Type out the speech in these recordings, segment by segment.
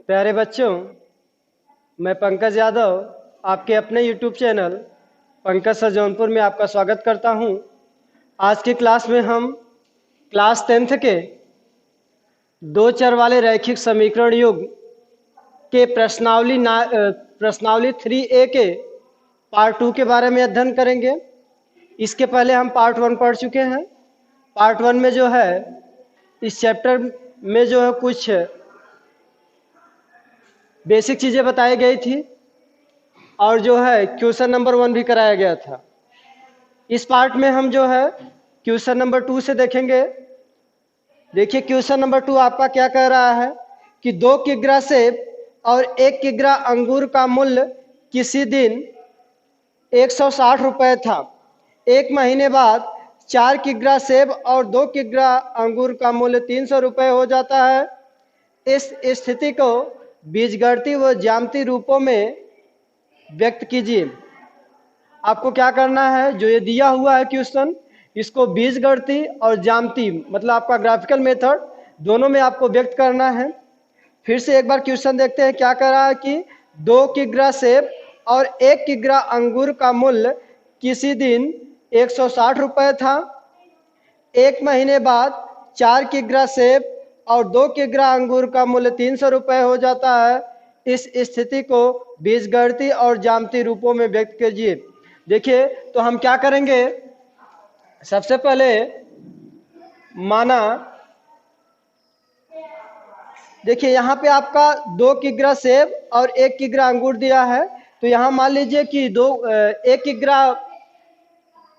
प्यारे बच्चों, मैं पंकज यादव आपके अपने YouTube channel Pankaj sir Jaunpur में आपका स्वागत करता हूं। आज की क्लास में हम क्लास 10th के दो चर वाले रैखिक समीकरण युग के प्रश्नावली 3A के पार्ट 2 के बारे में अध्ययन करेंगे। इसके पहले हम पार्ट 1 पढ़ चुके हैं। पार्ट 1 में जो है इस चैप्टर में जो है कुछ बेसिक चीज़ें बताई गई थी और जो है क्वेश्चन नंबर 1 भी कराया गया था। इस पार्ट में हम जो है क्वेश्चन नंबर 2 से देखेंगे। देखिए क्वेश्चन नंबर 2 आपका क्या कह रहा है कि 2 किग्रा सेब और 1 किग्रा अंगूर का मूल्य किसी दिन 160 रुपये था। एक महीने बाद 4 किग्रा सेब और 2 किग्रा अंगूर का मूल्य 300 रुपये हो जाता है। इस स्थिति को बीजगणितीय व ज्यामितीय रूपों में व्यक्त कीजिए। आपको क्या करना है, जो ये दिया हुआ है क्वेश्चन, इसको बीजगणितीय और ज्यामितीय मतलब आपका ग्राफिकल मेथड दोनों में आपको व्यक्त करना है। फिर से एक बार क्वेश्चन देखते हैं क्या कर रहा है कि 2 किग्रा सेब और 1 किग्रा अंगूर का मूल्य किसी दिन 160 रुपये था। एक महीने बाद 4 किग्रा सेब और 2 किग्रा अंगूर का मूल्य 300 रुपये हो जाता है। इस स्थिति को बीजगणितीय और ज्यामितीय रूपों में व्यक्त कीजिए। देखिए तो हम क्या करेंगे, सबसे पहले माना, देखिए यहाँ पे आपका 2 किग्रा सेब और 1 किग्रा अंगूर दिया है। तो यहाँ मान लीजिए कि 1 किग्रा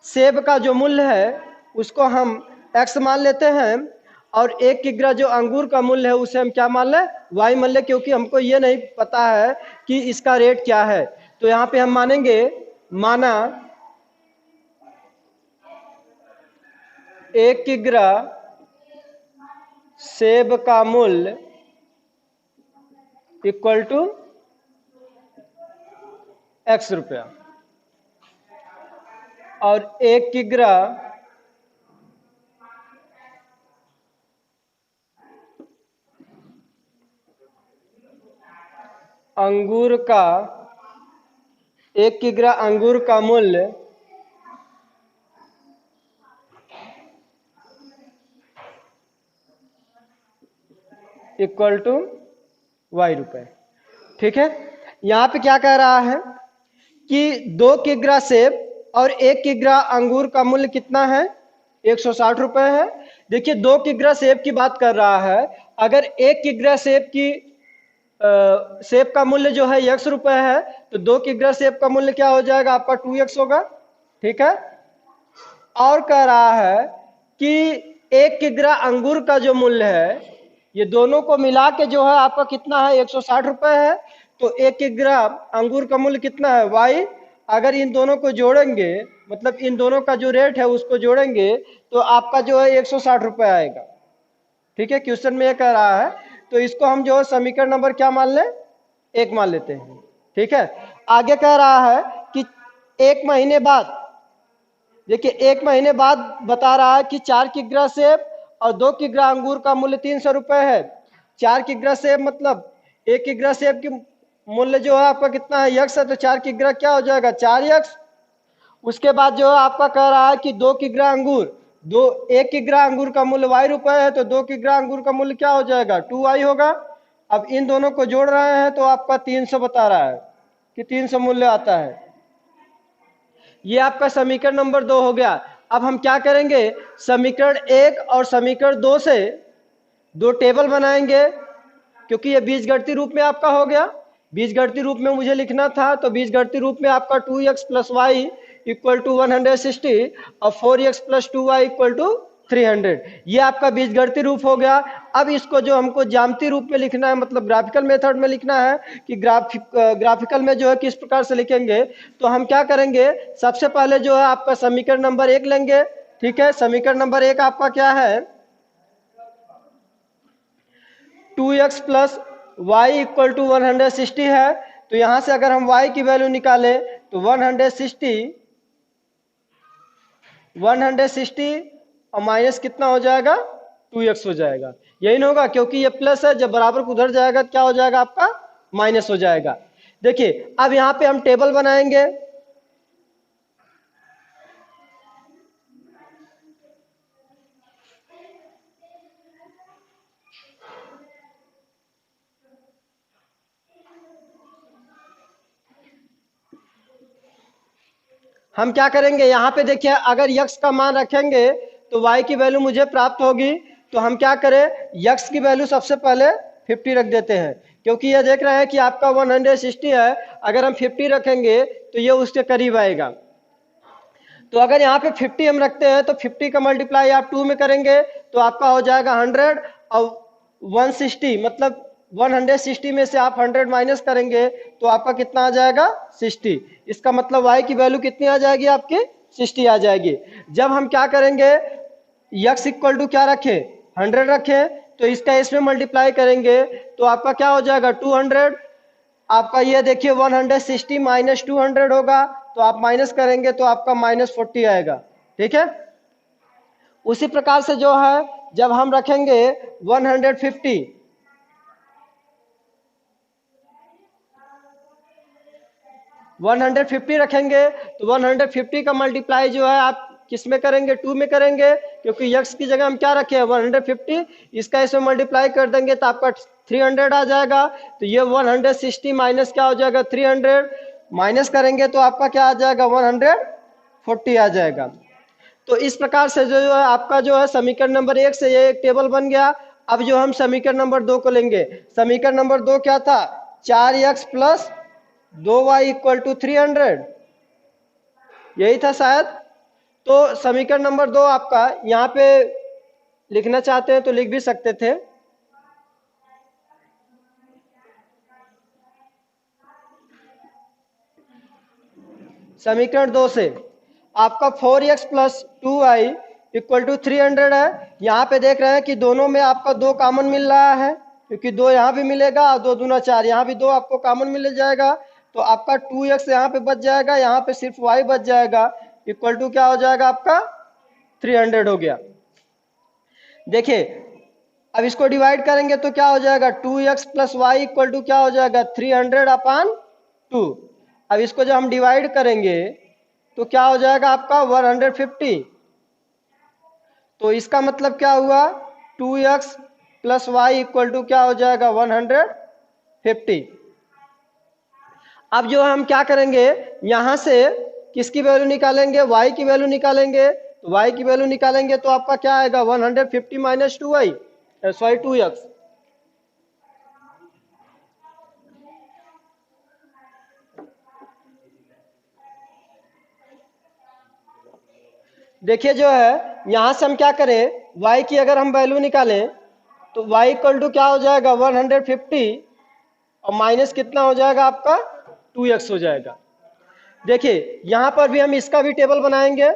सेब का जो मूल्य है उसको हम x मान लेते हैं और 1 किग्रा जो अंगूर का मूल्य है उसे हम क्या मान लें, y मान लें, क्योंकि हमको ये नहीं पता है कि इसका रेट क्या है। तो यहाँ पे हम मानेंगे, माना 1 किग्रा सेब का मूल्य इक्वल टू x रुपया और 1 किग्रा अंगूर का 1 किग्रा अंगूर का मूल्य इक्वल टू y रुपये। ठीक है, यहाँ पे क्या कह रहा है कि 2 किग्रा सेब और 1 किग्रा अंगूर का मूल्य कितना है, 160 रुपये है। देखिए 2 किग्रा सेब की बात कर रहा है। अगर 1 किग्रा सेब का मूल्य जो है x रुपये है तो 2 किग्रा सेब का मूल्य क्या हो जाएगा, आपका 2x होगा। ठीक है, और कह रहा है कि 1 किग्रा अंगूर का जो मूल्य है, ये दोनों को मिला के जो है आपका कितना है, 160 रुपये है। तो 1 किग्रा अंगूर का मूल्य कितना है, y। अगर इन दोनों को जोड़ेंगे, मतलब इन दोनों का जो रेट है उसको जोड़ेंगे तो आपका जो है 160 रुपये आएगा। ठीक है, क्वेश्चन में ये कह रहा है। तो इसको हम जो है समीकरण नंबर क्या मान लें, 1 मान लेते हैं। ठीक है, आगे कह रहा है कि 1 महीने बाद, देखिए 1 महीने बाद बता रहा है कि 4 किग्रा सेब और 2 किग्रा अंगूर का मूल्य 300 रुपये है। 4 किग्रा सेब मतलब 1 किग्रा सेब की मूल्य जो है आपका कितना है, x है, तो 4 किग्रा क्या हो जाएगा, 4x। उसके बाद जो है आपका कह रहा है कि 2 किग्रा अंगूर, 1 किग्रा अंगूर का मूल्य y रुपये है, तो 2 किग्रा अंगूर का मूल्य क्या हो जाएगा, 2y होगा। अब इन दोनों को जोड़ रहे हैं तो आपका 300 बता रहा है कि 300 मूल्य आता है। ये आपका समीकरण नंबर 2 हो गया। अब हम क्या करेंगे, समीकरण 1 और समीकरण 2 से 2 टेबल बनाएंगे, क्योंकि ये बीजगणितीय रूप में आपका हो गया। बीजगणितीय रूप में मुझे लिखना था, तो बीजगणितीय रूप में आपका 2x plus Y equal to 160 और 4x plus 2y equal to 300। ये आपका बीजगणितीय रूप हो गया। अब इसको जो हमको ज्यामितीय रूप में लिखना है, मतलब ग्राफिकल मेथड में लिखना है कि ग्राफिकल में जो है किस प्रकार से लिखेंगे, तो हम क्या करेंगे, सबसे पहले जो है आपका समीकरण नंबर 1 लेंगे। ठीक है, समीकरण नंबर 1 आपका क्या है, 2x plus Y equal to 160 है। तो यहां से अगर हम y की वैल्यू निकालें तो 160 और माइनस कितना हो जाएगा, 2x हो जाएगा। यही ना होगा, क्योंकि ये प्लस है, जब बराबर को उधर जाएगा तो क्या हो जाएगा आपका माइनस हो जाएगा। देखिए अब यहाँ पे हम टेबल बनाएंगे। हम क्या करेंगे, यहाँ पे देखिए अगर यक्स का मान रखेंगे तो वाई की वैल्यू मुझे प्राप्त होगी। तो हम क्या करें, यक्स की वैल्यू सबसे पहले 50 रख देते हैं, क्योंकि ये देख रहे हैं कि आपका 160 है, अगर हम 50 रखेंगे तो ये उसके करीब आएगा। तो अगर यहाँ पे 50 हम रखते हैं तो 50 का मल्टीप्लाई आप 2 में करेंगे तो आपका हो जाएगा 100, और 160 मतलब 160 में से आप 100 माइनस करेंगे तो आपका कितना आ जाएगा 60। इसका मतलब y की वैल्यू कितनी आ जाएगी आपकी 60 आ जाएगी। जब हम क्या करेंगे, x इक्वल टू क्या रखें 100 रखें, तो इसका इसमें मल्टीप्लाई करेंगे तो आपका क्या हो जाएगा 200। आपका ये देखिए 160 माइनस 200 होगा, तो आप माइनस करेंगे तो आपका -40 आएगा। ठीक है, उसी प्रकार से जो है जब हम रखेंगे 150, 150 रखेंगे तो 150 का मल्टीप्लाई जो है आप किस में करेंगे 2 में करेंगे, क्योंकि यक्स की जगह हम क्या रखे हैं 150, इसका इसमें मल्टीप्लाई कर देंगे तो आपका 300 आ जाएगा। तो ये 160 माइनस क्या हो जाएगा 300, माइनस करेंगे तो आपका क्या आ जाएगा 140 आ जाएगा। तो इस प्रकार से जो है आपका जो है समीकरण नंबर 1 से ये एक टेबल बन गया। अब जो हम समीकरण नंबर 2 को लेंगे, समीकरण नंबर 2 क्या था, 4x plus 2y equal to 300, यही था शायद। तो समीकरण नंबर 2 आपका यहाँ पे लिखना चाहते हैं तो लिख भी सकते थे। समीकरण 2 से आपका 4x plus 2y equal to 300 है। यहाँ पे देख रहे हैं कि दोनों में आपका 2 कॉमन मिल रहा है, क्योंकि 2 यहाँ भी मिलेगा और 2 दूना 4, यहाँ भी 2 आपको कॉमन मिल जाएगा। तो आपका 2x यहाँ पे बच जाएगा, यहाँ पे सिर्फ y बच जाएगा, इक्वल टू क्या हो जाएगा आपका 300 हो गया। देखिए अब इसको डिवाइड करेंगे तो क्या हो जाएगा 2x plus Y equal to क्या हो जाएगा 300/2। अब इसको जब हम डिवाइड करेंगे तो क्या हो जाएगा आपका 150। तो इसका मतलब क्या हुआ 2x plus Y equal to क्या हो जाएगा 150। अब जो हम क्या करेंगे, यहां से किसकी वैल्यू निकालेंगे, y की वैल्यू निकालेंगे। तो y की वैल्यू निकालेंगे तो आपका क्या आएगा 150 माइनस 2y, सॉरी 2x। देखिए जो है यहां से हम क्या करें, y की अगर हम वैल्यू निकालें तो y इक्वल टू क्या हो जाएगा 150, और माइनस कितना हो जाएगा आपका 2x हो जाएगा। देखिए यहां पर भी हम इसका भी टेबल बनाएंगे।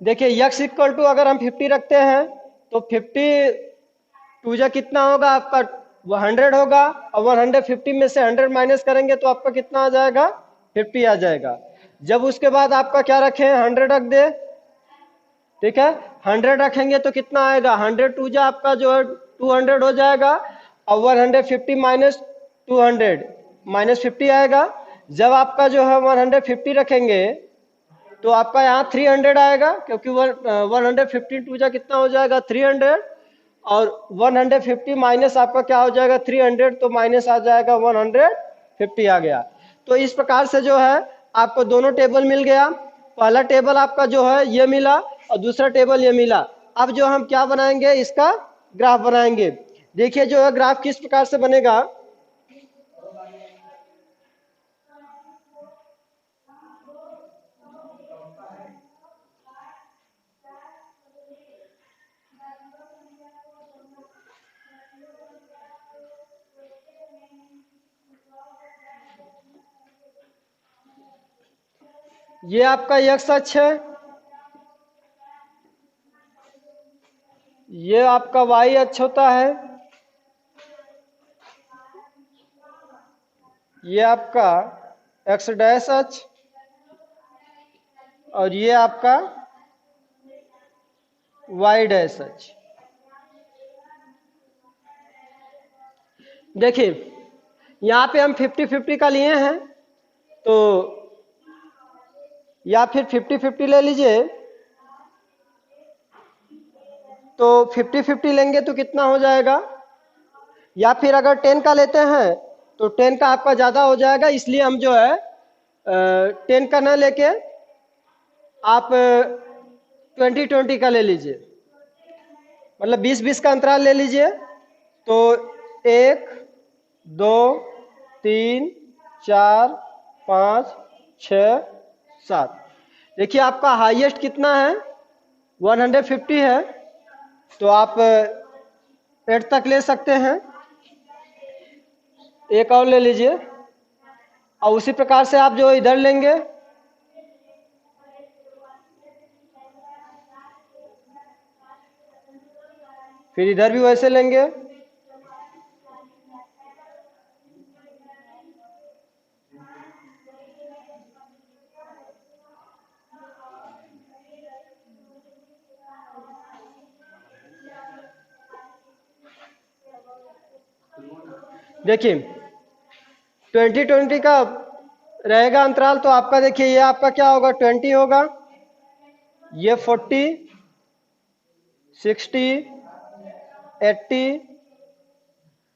देखिए x इक्वल टू अगर हम 50 रखते हैं तो 50 टू जा कितना होगा आपका 100 होगा, और 150 में से 100 माइनस करेंगे तो आपका कितना आ जाएगा 50 आ जाएगा। जब उसके बाद आपका क्या रखें 100 रख दे, ठीक है 100 रखेंगे तो कितना आएगा 100 टू जा आपका जो है 200 हो जाएगा, और 150 माइनस 200 -50 आएगा। जब आपका जो है 150 रखेंगे तो आपका यहाँ 300 आएगा, क्योंकि 150 टू जा कितना हो जाएगा 300, और 150 माइनस आपका क्या हो जाएगा 300, तो माइनस आ जाएगा 150 आ गया। तो इस प्रकार से जो है आपको दोनों टेबल मिल गया। पहला टेबल आपका जो है ये मिला और दूसरा टेबल ये मिला। अब जो हम क्या बनाएंगे, इसका ग्राफ बनाएंगे। देखिए जो है ग्राफ किस प्रकार से बनेगा। ये आपका एक्स अक्ष है, ये आपका वाई अक्ष होता है, ये आपका एक्स डैश अक्ष, और ये आपका वाई डैश अक्ष। देखिए यहाँ पे हम 50-50 का लिए हैं, तो या फिर 50-50 ले लीजिए, तो 50-50 लेंगे तो कितना हो जाएगा, या फिर अगर 10 का लेते हैं तो 10 का आपका ज़्यादा हो जाएगा, इसलिए हम जो है 10 का ना लेके आप 20-20 का ले लीजिए, मतलब 20-20 का अंतराल ले लीजिए। तो 1 2 3 4 5 6 7, देखिए आपका हाईएस्ट कितना है, 150 है, तो आप 8 तक ले सकते हैं। एक और ले लीजिए, और उसी प्रकार से आप जो इधर लेंगे, फिर इधर भी वैसे लेंगे। देखिए 20-20 का रहेगा अंतराल, तो आपका देखिए ये आपका क्या होगा, 20 होगा, ये 40 60 80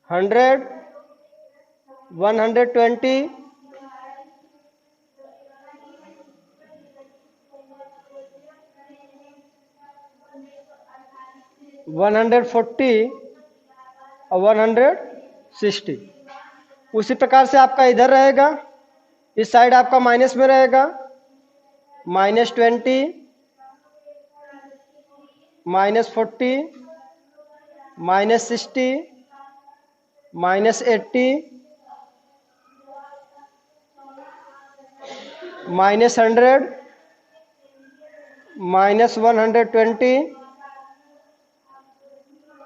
100 120 140 और 160। उसी प्रकार से आपका इधर रहेगा, इस साइड आपका माइनस में रहेगा, -20 -40 -60 -80 -100 -120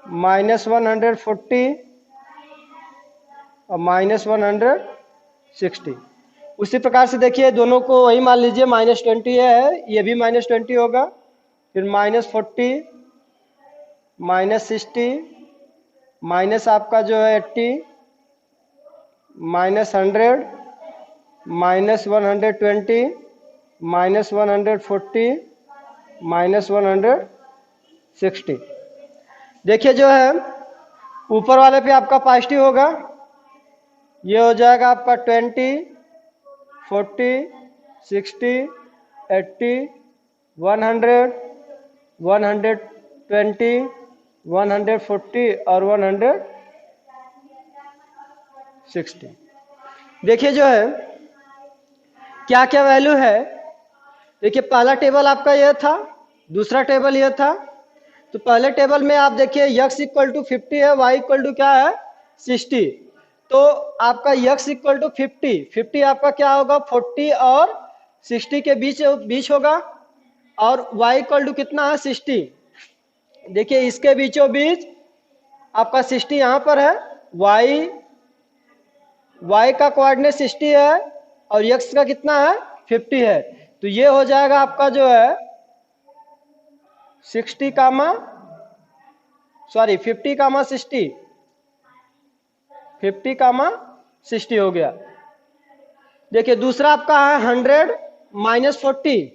-140 और -160। उसी प्रकार से देखिए दोनों को वही मान लीजिए, -20 है, ये भी -20 होगा, फिर -40 -60 माइनस आपका जो है 80 -100 -120 -140 -160। देखिए जो है ऊपर वाले पे आपका पॉजिटिव होगा, ये हो जाएगा आपका 20 40 60 80 100 120 140 और 160। देखिए जो है क्या क्या वैल्यू है, देखिए पहला टेबल आपका यह था, दूसरा टेबल यह था। तो पहले टेबल में आप देखिए x इक्वल टू 50 है, y इक्वल टू क्या है 60, तो आपका x इक्वल टू 50 आपका क्या होगा 40 और 60 के बीच होगा, और y इक्वल टू कितना है 60। देखिए इसके बीचों बीच आपका 60 यहाँ पर है, y का कोऑर्डिनेट 60 है और x का कितना है 50 है, तो ये हो जाएगा आपका जो है 50 कामा 60 हो गया। देखिए दूसरा आपका है 100 -40।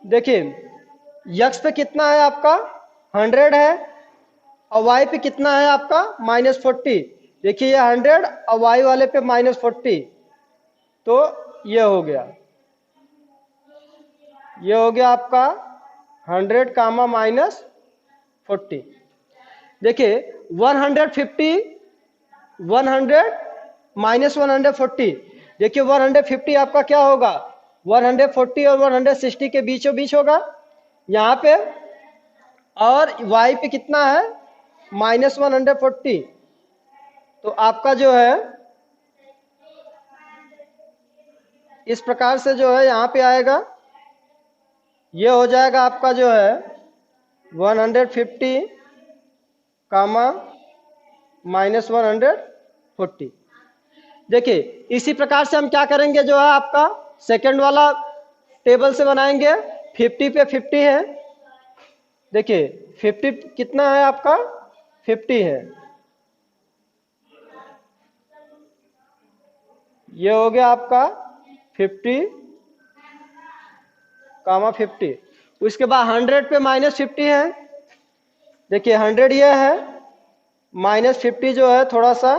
देखिए x पे कितना है आपका 100 है और y पे कितना है आपका -40। देखिए ये 100 और y वाले पे -40, तो ये हो गया आपका 100 कामा -40। देखिए 150 100 -140, देखिए 150 आपका क्या होगा 140 और 160 के बीचों बीच होगा यहाँ पे, और y पे कितना है -140, तो आपका जो है इस प्रकार से जो है यहाँ पे आएगा, ये हो जाएगा आपका जो है 150 कामा माइनस 140। देखिए इसी प्रकार से हम क्या करेंगे, जो है आपका सेकंड वाला टेबल से बनाएंगे। 50 पे 50 है, देखिए 50 कितना है आपका, 50 है, ये हो गया आपका 50 कामा 50। उसके बाद 100 पे माइनस 50 है, देखिए 100 ये है, माइनस 50 जो है थोड़ा सा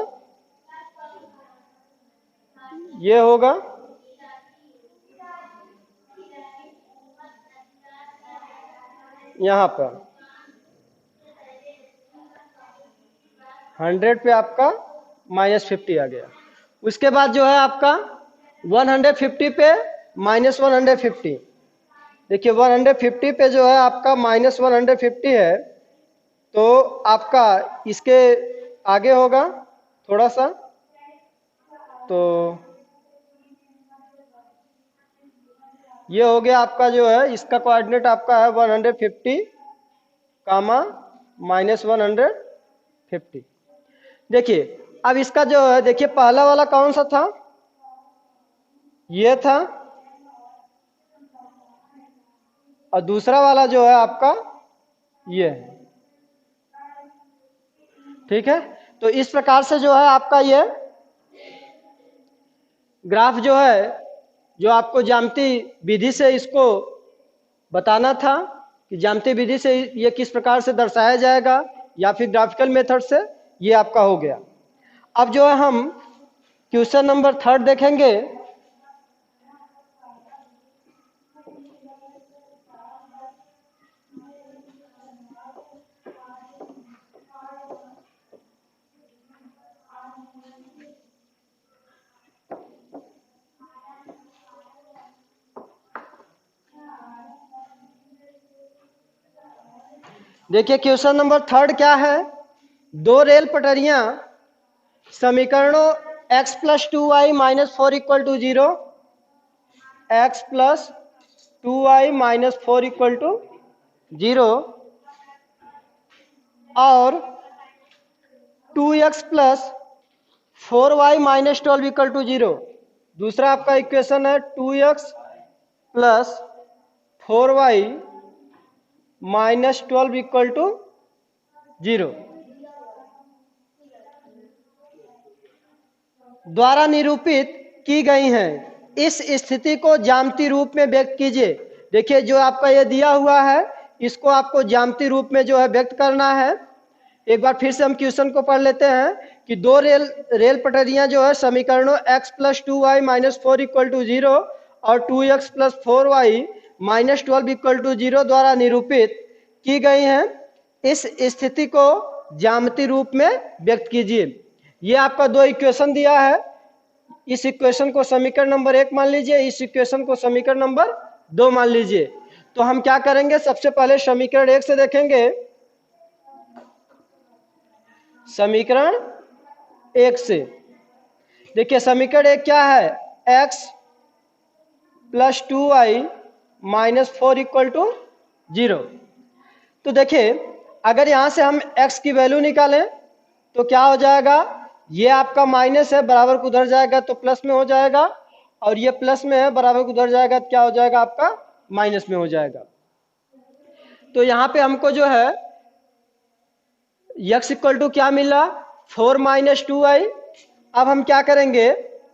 ये होगा, यहाँ पर 100 पे आपका माइनस 50 आ गया। उसके बाद जो है आपका 150 पे माइनस 150, देखिए 150 पे जो है आपका माइनस 150 है, तो आपका इसके आगे होगा थोड़ा सा, तो ये हो गया आपका जो है, इसका कोऑर्डिनेट आपका है 150 कामा माइनस 150। देखिए अब इसका जो है, देखिए पहला वाला कौन सा था, ये था, और दूसरा वाला जो है आपका ये है, ठीक है। तो इस प्रकार से जो है आपका ये ग्राफ जो है, जो आपको ज्यामितीय विधि से इसको बताना था कि ज्यामितीय विधि से ये किस प्रकार से दर्शाया जाएगा, या फिर ग्राफिकल मेथड से, ये आपका हो गया। अब जो है हम क्वेश्चन नंबर 3 देखेंगे। देखिए क्वेश्चन नंबर 3 क्या है, दो रेल पटरियां समीकरणों x plus 2y minus 4 equal to 0, x plus 2y minus 4 equal to 0 और 2x plus 4y minus 12 equal to 0। दूसरा आपका इक्वेशन है 2x plus 4y minus 12 equal to 0 द्वारा निरूपित की गई हैं। इस स्थिति को ज्यामितीय रूप में व्यक्त कीजिए। देखिए जो आपका ये दिया हुआ है, इसको आपको ज्यामितीय रूप में जो है व्यक्त करना है। एक बार फिर से हम क्वेश्चन को पढ़ लेते हैं कि दो रेल पटरियां जो है समीकरणों x plus 2y minus 4 equal to 0 और 2x plus 4y minus 12 equal to 0 द्वारा निरूपित की गई हैं। इस स्थिति को ज्यामितीय रूप में व्यक्त कीजिए। ये आपका दो इक्वेशन दिया है, इस इक्वेशन को समीकरण नंबर 1 मान लीजिए, इस इक्वेशन को समीकरण नंबर 2 मान लीजिए। तो हम क्या करेंगे, सबसे पहले समीकरण 1 से देखेंगे। समीकरण 1 से देखिए, समीकरण 1 क्या है, x plus 2y minus 4 equal to 0। तो देखिए अगर यहां से हम x की वैल्यू निकालें तो क्या हो जाएगा, ये आपका माइनस है, बराबर को उधर जाएगा तो प्लस में हो जाएगा, और ये प्लस में है, बराबर को उधर जाएगा तो क्या हो जाएगा, आपका माइनस में हो जाएगा। तो यहाँ पे हमको जो है x इक्वल टू क्या मिला, 4 माइनस 2y। अब हम क्या करेंगे,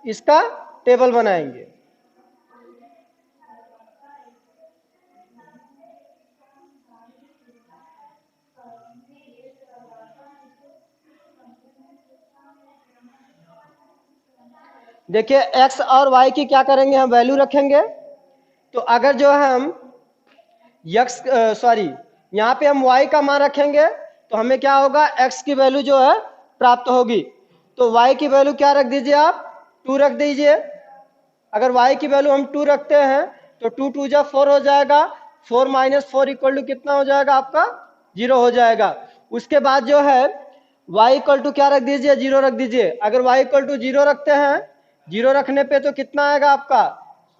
इसका टेबल बनाएंगे। देखिए x और y की क्या करेंगे, हम वैल्यू रखेंगे। तो अगर जो है हम यहाँ पे हम y का मान रखेंगे तो हमें क्या होगा, x की वैल्यू जो है प्राप्त होगी। तो y की वैल्यू क्या रख दीजिए, आप 2 रख दीजिए। अगर y की वैल्यू हम 2 रखते हैं तो 2 2 जा 4 हो जाएगा, 4 माइनस 4 इक्वल टू कितना हो जाएगा, आपका 0 हो जाएगा। उसके बाद जो है y इक्वल टू क्या रख दीजिए, 0 रख दीजिए। अगर y इक्वल टू 0 रखते हैं, 0 रखने पे तो कितना आएगा आपका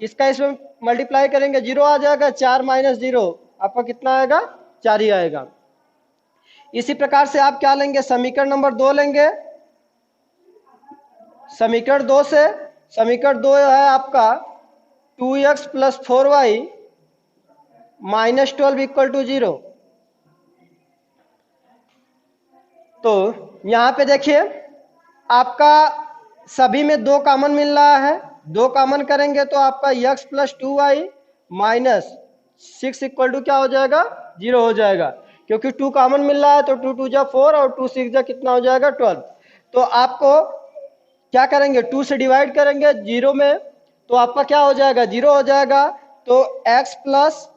इसका इसमें मल्टीप्लाई करेंगे, 0 आ जाएगा, 4 माइनस 0 आपका कितना आएगा, 4 ही आएगा। इसी प्रकार से आप क्या लेंगे, समीकरण नंबर 2 लेंगे। समीकरण 2 से, समीकरण 2 है आपका 2x plus 4y minus 12 equal to 0। तो यहां पे देखिए आपका सभी में 2 कॉमन मिल रहा है, 2 कॉमन करेंगे तो आपका x plus 2y minus 6 equal to क्या हो जाएगा, 0 हो जाएगा। क्योंकि 2 कॉमन मिल रहा है तो 2 2 जा 4 और 2 6 जा कितना हो जाएगा, 12। तो आपको क्या करेंगे, 2 से डिवाइड करेंगे 0 में तो आपका क्या हो जाएगा, 0 हो जाएगा। तो x plus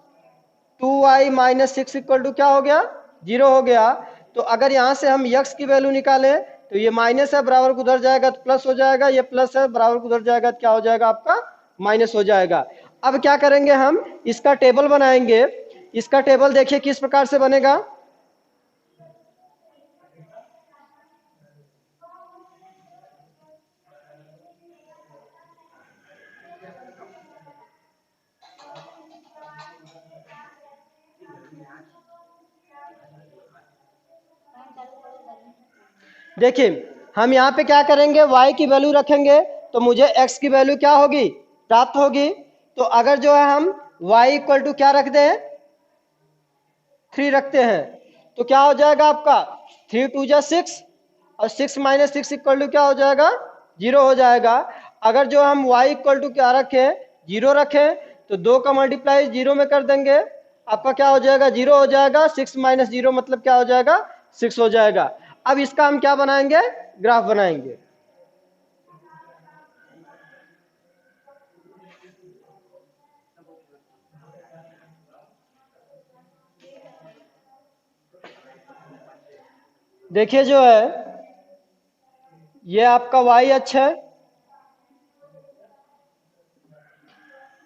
2y minus 6 equal to क्या हो गया, 0 हो गया। तो अगर यहाँ से हम x की वैल्यू निकालें तो ये माइनस है, बराबर को उधर जाएगा तो प्लस हो जाएगा, ये प्लस है बराबर को उधर जाएगा तो क्या हो जाएगा, आपका माइनस हो जाएगा। अब क्या करेंगे, हम इसका टेबल बनाएंगे। इसका टेबल देखिए किस प्रकार से बनेगा। देखिए हम यहाँ पे क्या करेंगे, y की वैल्यू रखेंगे तो मुझे x की वैल्यू क्या होगी, प्राप्त होगी। तो अगर जो है हम y इक्वल टू क्या रख दें, 3 रखते हैं तो क्या हो जाएगा आपका, 3 2 जा 6 और 6 माइनस 6 इक्वल टू क्या हो जाएगा, 0 हो जाएगा। अगर जो हम y इक्वल टू क्या रखें, 0 रखें तो 2 का मल्टीप्लाई 0 में कर देंगे, आपका क्या हो जाएगा, 0 हो जाएगा। 6 माइनस 0 मतलब क्या हो जाएगा, 6 हो जाएगा। अब इसका हम क्या बनाएंगे, ग्राफ बनाएंगे। देखिए जो है ये आपका y अक्ष है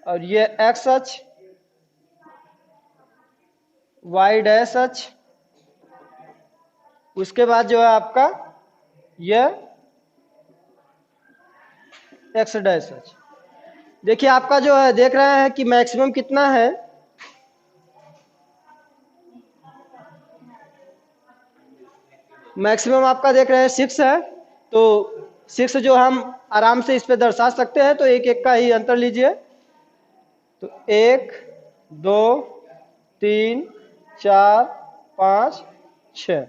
और ये x अक्ष, y डैश अक्ष, उसके बाद जो है आपका यह x डैश अक्ष। देखिए आपका जो है देख रहे हैं कि मैक्सिमम कितना है, मैक्सिमम आपका देख रहे हैं 6 है। तो 6 जो हम आराम से इस पे दर्शा सकते हैं, तो एक एक का ही अंतर लीजिए। तो 1 2 3 4 5 6,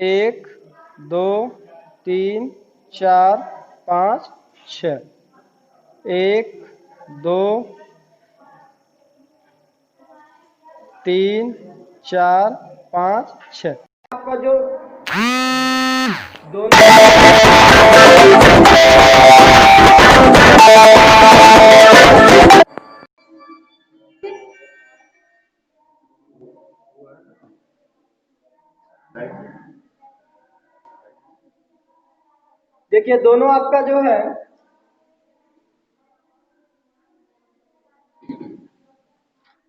1 2 3 4 5 6, 1 2 3 4 5 6। आपका जो दोनों देखिए दोनों आपका जो है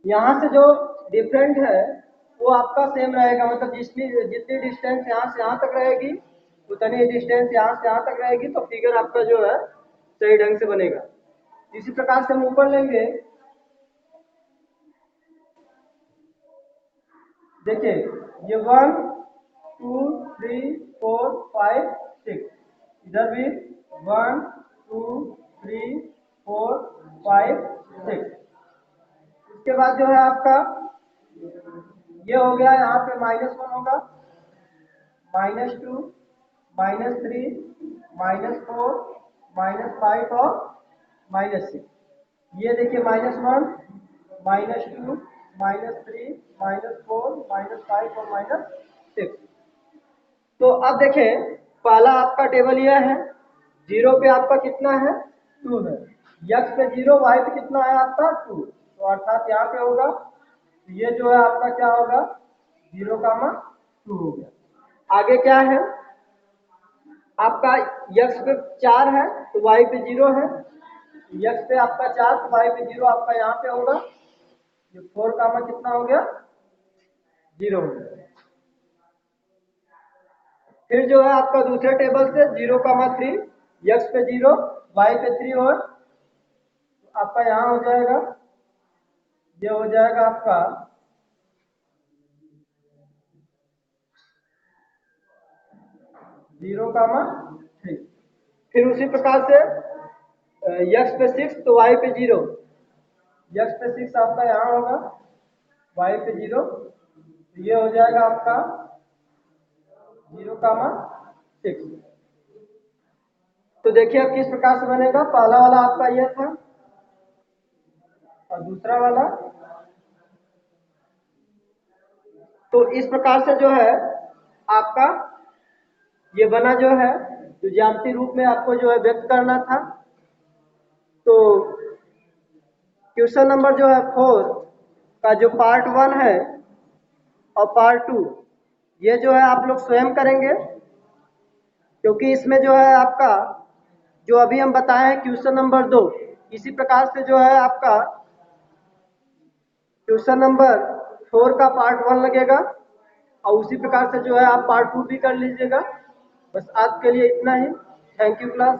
यहाँ से जो डिफरेंट है वो आपका सेम रहेगा, मतलब जितनी जितनी डिस्टेंस यहाँ से यहाँ तक रहेगी उतनी डिस्टेंस यहाँ से यहाँ तक रहेगी, तो फिगर आपका जो है सही ढंग से बनेगा। इसी प्रकार से हम ऊपर लेंगे। देखिए ये 1 2 3 4 5 6, इधर भी 1 2 3 4 5 6। इसके बाद जो है आपका ये हो गया, यहाँ पे -1 होगा, -2 -3 -4 -5 और -6। ये देखिए -1 -2 -3 -4 -5 और -6। तो अब देखें पहला आपका टेबल यह है, 0 पे आपका कितना है, 2 है, x पे 0, y पे कितना है आपका 2, तो अर्थात यहाँ पे होगा ये जो है आपका क्या होगा, 0 कामा 2 हो गया। आगे क्या है आपका, x पे 4 है तो y पे 0 है, x पे आपका 4 तो y पे 0 आपका यहाँ पे होगा, ये 4 कामा कितना हो गया, 0 हो गया। फिर जो है आपका दूसरे टेबल से 0 कामा 3, x पे 0 y पे 3 और आपका यहाँ हो जाएगा, ये हो जाएगा आपका 0, 3। फिर उसी प्रकार से x पे 6 तो y पे 0, x पे 6 आपका यहाँ होगा, y पे 0, तो ये हो जाएगा आपका 0, 6। तो देखिए अब किस प्रकार से बनेगा। पहला वाला आपका ये था और दूसरा वाला, तो इस प्रकार से जो है आपका ये बना जो है, जो ज्यामितीय रूप में आपको जो है व्यक्त करना था। तो क्वेश्चन नंबर जो है 4 का जो पार्ट 1 है और पार्ट 2, ये जो है आप लोग स्वयं करेंगे, क्योंकि इसमें जो है आपका जो अभी हम बताए हैं क्वेश्चन नंबर 2, इसी प्रकार से जो है आपका क्वेश्चन नंबर 4 का पार्ट 1 लगेगा और उसी प्रकार से जो है आप पार्ट 2 भी कर लीजिएगा। बस आज के लिए इतना ही। Thank you class.